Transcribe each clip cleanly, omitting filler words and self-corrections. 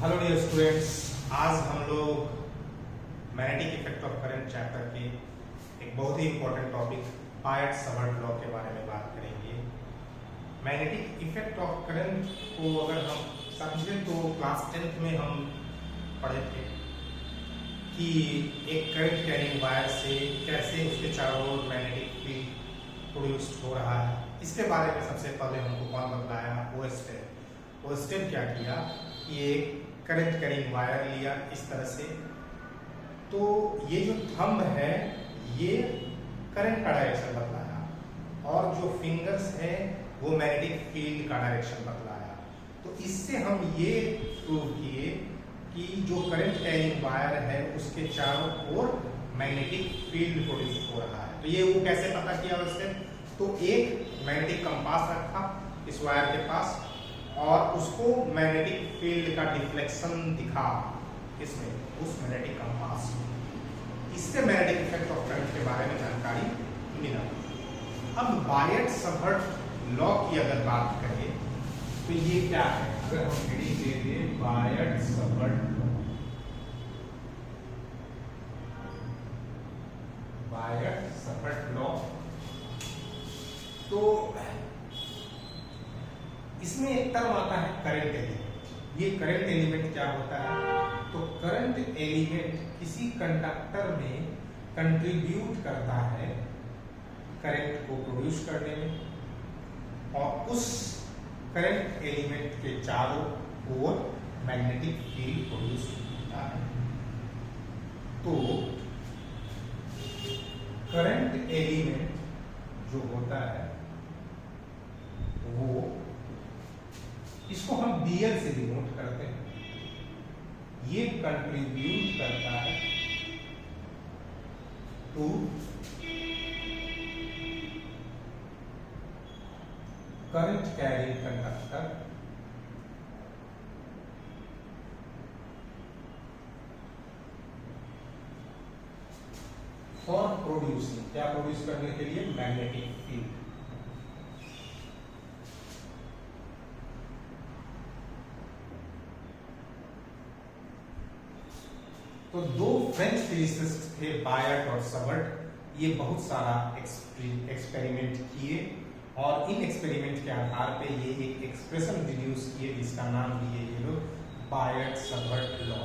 Hello dear students, आज हम लोग magnetic effect of current chapter के एक बहुत ही इंपॉर्टेंट टॉपिक बायट-सवर्ट लॉ के बारे में बात करेंगे। मैग्नेटिक इफेक्ट ऑफ करंट को अगर हम समझें तो क्लास 10th में हम पढ़े थे कि एक करंट कैरिंग वायर से कैसे उसके चारों ओर मैग्नेटिक फील्ड प्रोड्यूस्ड हो रहा है। इसके बारे में सबसे पहले हमको कौन बतलाया? ओस्टेड क्या किया कि एक करंट कैरिंग वायर लिया इस तरह से, तो ये जो थंब है ये करंट का डायरेक्शन बतलाया और जो फिंगर्स है वो मैग्नेटिक फील्ड का डायरेक्शन बतलाया। तो इससे हम ये प्रूव किए कि जो करंट कैरिंग वायर है उसके चारों ओर मैग्नेटिक फील्ड प्रोड्यूस हो रहा है। तो ये वो कैसे पता किया उसने? तो एक मैग्नेटिक कंपास रखा इस वायर के पास और उसको मैग्नेटिक फील्ड का डिफ्लेक्शन दिखा इसमें उस मैग्नेटिक कंपास में। इससे मैग्नेटिक इफेक्ट ऑफ करंट के बारे में जानकारी मिला। अब बायट-सवर्ट लॉ की अगर बात करें तो ये क्या है? अगर हम हेडिंग दे दें बायट-सवर्ट लॉ, बायट-सवर्ट लॉ, तो इसमें एक टर्म आता है करंट एलिमेंट। ये करंट एलिमेंट क्या होता है? तो करंट एलिमेंट किसी कंडक्टर में कंट्रीब्यूट करता है करंट को प्रोड्यूस करने में और उस करंट एलिमेंट के चारों ओर मैग्नेटिक फील्ड प्रोड्यूस होता है। तो करंट एलिमेंट जो होता है वो, इसको हम BL से डिनोट करते हैं, ये कंट्रीब्यूट करता है to current carrying conductor for producing, क्या प्रोड्यूस करने के लिए? Magnetic field. तो दो फ्रेंच फिजिसिस्ट थे बायट और सवर्ट। ये बहुत सारा एक्सपेरिमेंट किए और इन एक्सपेरिमेंट के आधार पे ये एक एक्सप्रेशन डिड्यूस किए जिसका नाम दिए ये लोग Biot Savart law.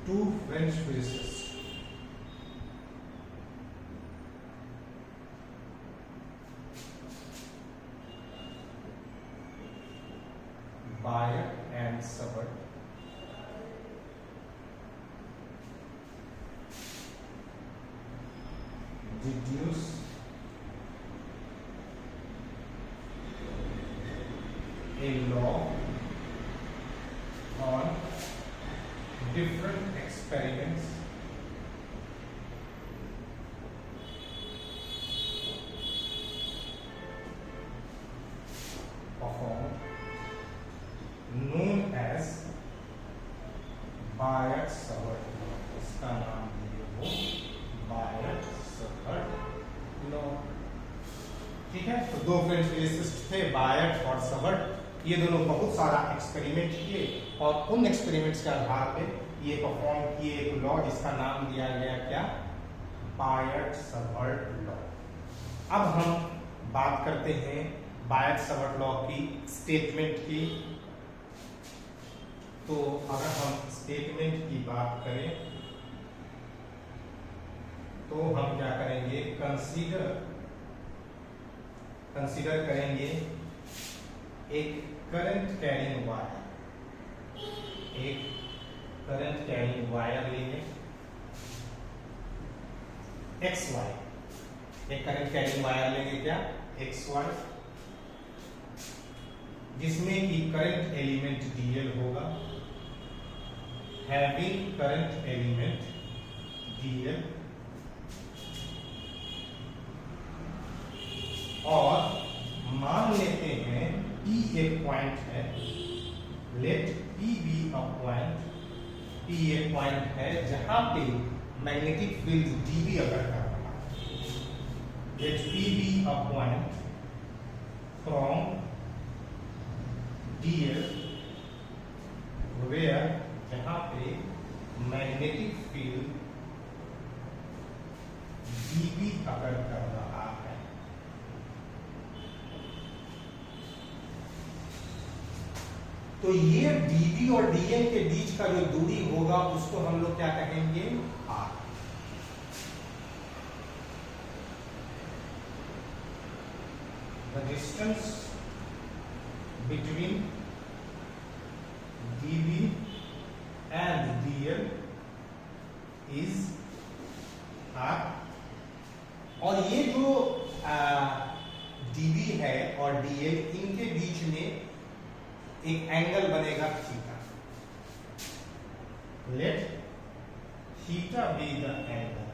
Two French physicist, Biot and Savart, deduce a law on different experiments performed known as Biot Savart law. इसका नाम दिए वो बायट-सवर्ट लॉ। ठीक है, तो दो फ्रेंच फिजिसिस्ट थे बायट और सवर्ट। ये दोनों बहुत सारा एक्सपेरिमेंट किए और उन एक्सपेरिमेंट्स के आधार पे ये परफॉर्म किए एक लॉ जिसका नाम दिया गया क्या? बायट-सवर्ट लॉ। अब हम बात करते हैं बायट-सवर्ट लॉ की स्टेटमेंट की। तो अगर हम स्टेटमेंट की बात करें तो हम क्या करेंगे? कंसीडर करेंगे एक करंट कैरिंग वायर, एक करंट कैरिंग वायर लेंगे XY, एक करंट कैरिंग वायर लेंगे क्या? XY, जिसमें कि करंट एलिमेंट DL होगा, हैविंग करंट एलिमेंट DL, और मान लेते हैं P एक पॉइंट है, let P be a point, P एक पॉइंट है जहां पे मैग्नेटिक फील्ड dB अगर कर रहा है, let P be a point from DL तो ये dB और dl के बीच का जो दूरी होगा उसको हम लोग क्या कहेंगे, r। The distance between dB and dl is r। और ये जो dB है और dl, इनके बीच में एक एंगल बनेगा theta. Let theta be the angle.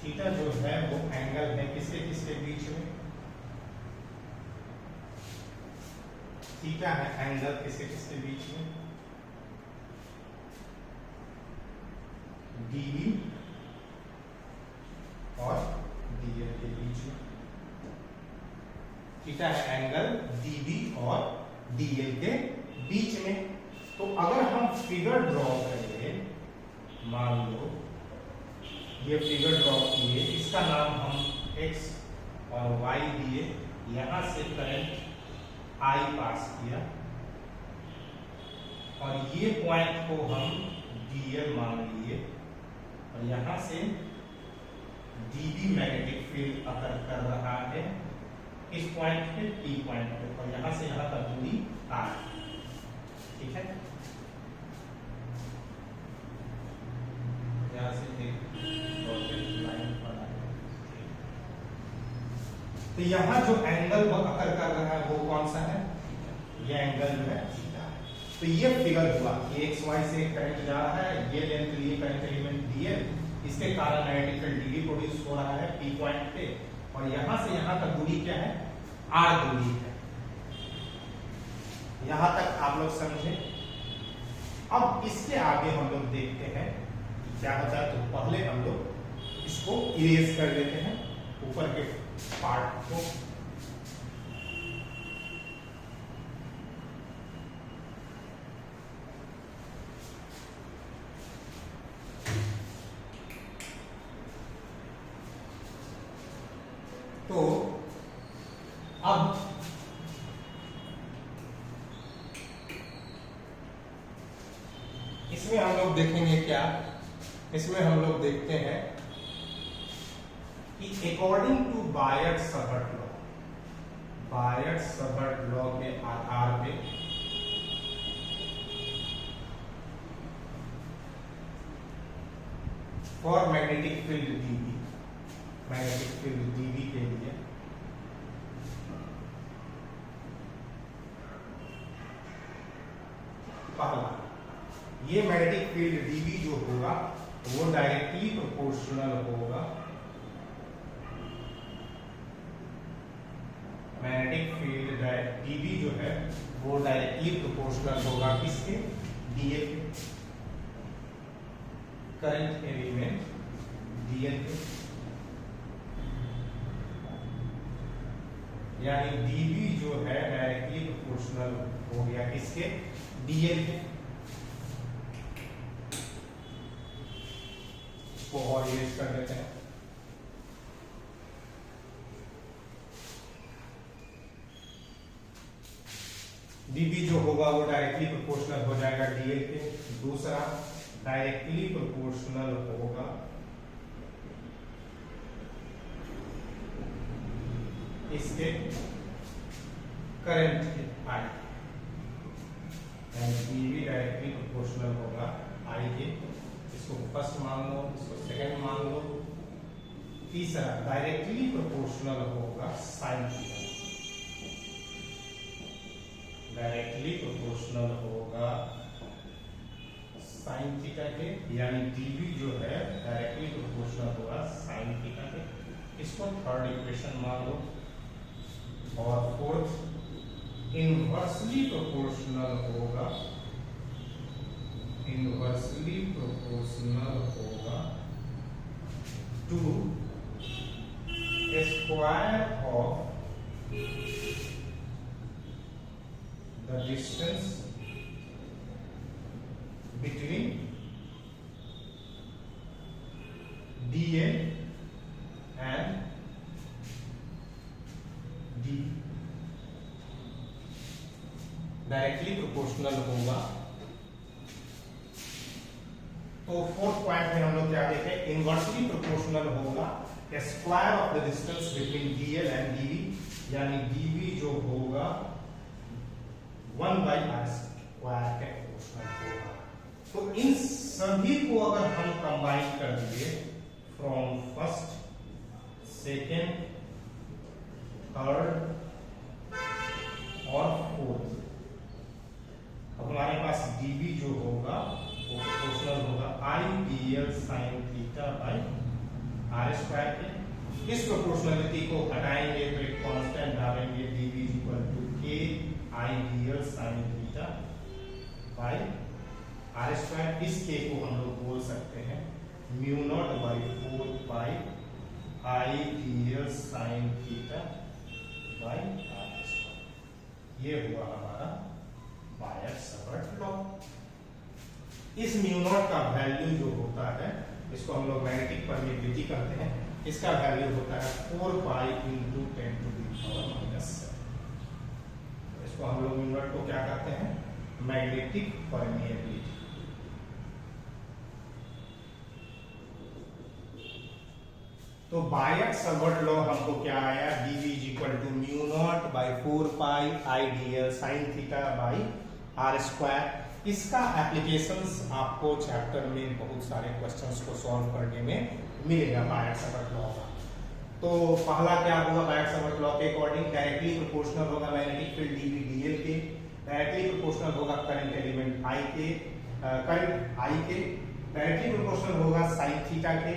Theta जो है वो एंगल है किसके किसके बीच में, थीटा है एंगल किसके किसके बीच में, dB और dl के बीच में। थीटा है एंगल dB और dl के बीच में। तो अगर हम फिगर ड्रॉ करें, मान लो ये फिगर ड्रॉ किए, इसका नाम हम x और y दिए, यहां से करंट I पास किया और ये पॉइंट को हम dl मान लिए और यहां से dB मैग्नेटिक फील्ड अकर कर रहा है इस पॉइंट पे, P पॉइंट पे, और यहां से यहां तक दूरी r। ठीक है, यहां से एक डॉटेड लाइन बना है। तो यहां जो एंगल वो अकर कर रहा है वो कौन सा है, ये एंगल जो है थीटा है। तो ये फिगर हुआ कि एक्स वाई से करंट जा रहा है, ये लेंथ लिए करंट एलिमेंट dl, इसके कारण मैग्नेटिक फील्ड dB प्रोड्यूस हो रहा है P पॉइंट पे, और यहां से यहां तक दूरी क्या है, r दूरी है। यहां तक आप लोग समझे। अब इसके आगे हम लोग देखते हैं क्या होता है। तो पहले हम लोग इसको इरेज कर लेते हैं, ऊपर के पार्ट को। तो अब इसमें हम लोग देखेंगे क्या, इसमें हम लोग देखते हैं कि अकॉर्डिंग टू बायट-सावर्त लॉ, बायट-सावर्त लॉ के आधार पे for magnetic field dB, magnetic field dB के लिए पहला, ये मैग्नेटिक फील्ड dB जो होगा वो डायरेक्टली प्रोपोर्शनल होगा, मैग्नेटिक फील्ड dB जो है वो डायरेक्टली प्रोपोर्शनल होगा किसके, dl के, करंट एलिमेंट dl के। यानी dB जो है डायरेक्टली प्रोपोर्शनल हो गया किसके, dl के। को और यूज कर लेते हैं। dB जो होगा वो डायरेक्टली प्रोपोर्शनल हो जाएगा dl के। दूसरा, डायरेक्टली प्रोपोर्शनल होगा इसके करंट के I, यानी dB डायरेक्टली प्रोपोर्शनल होगा I के। इसको फर्स्ट मान लो, इसको सेकंड मान लो। तीसरा, डायरेक्टली प्रोपोर्शनल होगा साइन थीटा, डायरेक्टली प्रोपोर्शनल होगा साइन थीटा के, यानी dB जो है डायरेक्टली प्रोपोर्शनल होगा साइन थीटा के। इसको थर्ड इक्वेशन मान लो। और फोर्थ, इनवर्सली प्रोपोर्शनल होगा, इनवर्सली प्रोपोर्शनल होगा to square of the distance between dl and d। Directly proportional होगा। तो फोर्थ पॉइंट में हम लोग क्या देखें, इनवर्सली प्रोपोर्शनल होगा square of the distance between DL and DV, यानी डीवी जो होगा 1/r स्क्वायर के प्रोपोर्शनल होगा। तो इन सभी को अगर हम कंबाइन कर दिए फ्रॉम फर्स्ट, सेकेंड, थर्ड और फोर्थ, अब हमारे पास dv जो होगा वो प्रोपोर्शनल होगा i dl sin theta by r square के। इस प्रोपोर्शनलिटी को हटाएंगे तो एक कांस्टेंट डालेंगे dv equal to k i dl sin theta by r square. इस k को हम लोग बोल सकते हैं mu naught by 4 pi i dl sin theta by r square. ये हुआ हमारा बायट-सावर्त लॉ। इस म्यू नॉट का वैल्यू जो होता है, इसको हम लोग मैग्नेटिक परमिटिविटी कहते हैं, इसका वैल्यू होता है 4 pi into 10 to the power -7। इसको हम लोग म्यू नॉट को क्या कहते हैं, मैग्नेटिक परमिएबिलिटी। तो बायट-सावर्त लॉ हमको क्या आया, dv is equal to mu naught by 4 pi I dl sine theta by r square. इसका एप्लीकेशंस आपको चैप्टर में बहुत सारे क्वेश्चंस को सॉल्व करने में मिलेगा बायट-सावर्त लॉ का। तो पहला क्या होगा बायट-सावर्त लॉ के अकॉर्डिंग, डायरेक्टली प्रोपोर्शनल होगा मैग्नेटिक फील्ड dv dl के, डायरेक्टली प्रोपोर्शनल होगा करंट एलिमेंट I के, करंट I के, डायरेक्टली प्रोपोर्शनल होगा साइन थीटा के,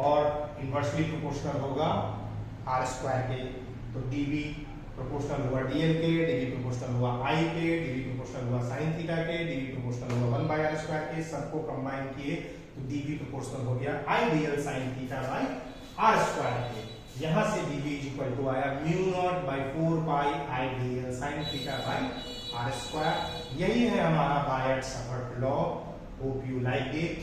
और इनवर्सली प्रोपोर्शनल होगा r स्क्वायर के। तो dv प्रोपोर्शनल हुआ dl के, dv प्रोपोर्शनल हुआ I के, dv प्रोपोर्शनल हुआ sin थीटा के, dv प्रोपोर्शनल हुआ 1/r स्क्वायर के। सबको कंबाइन किए तो dv प्रोपोर्शनल हो गया I dl sin theta by r square के। यहां से dv इज इक्वल टू आया mu naught by 4 pi I dl sin theta by r square. यही है हमारा Biot Savart law. Hope you like it.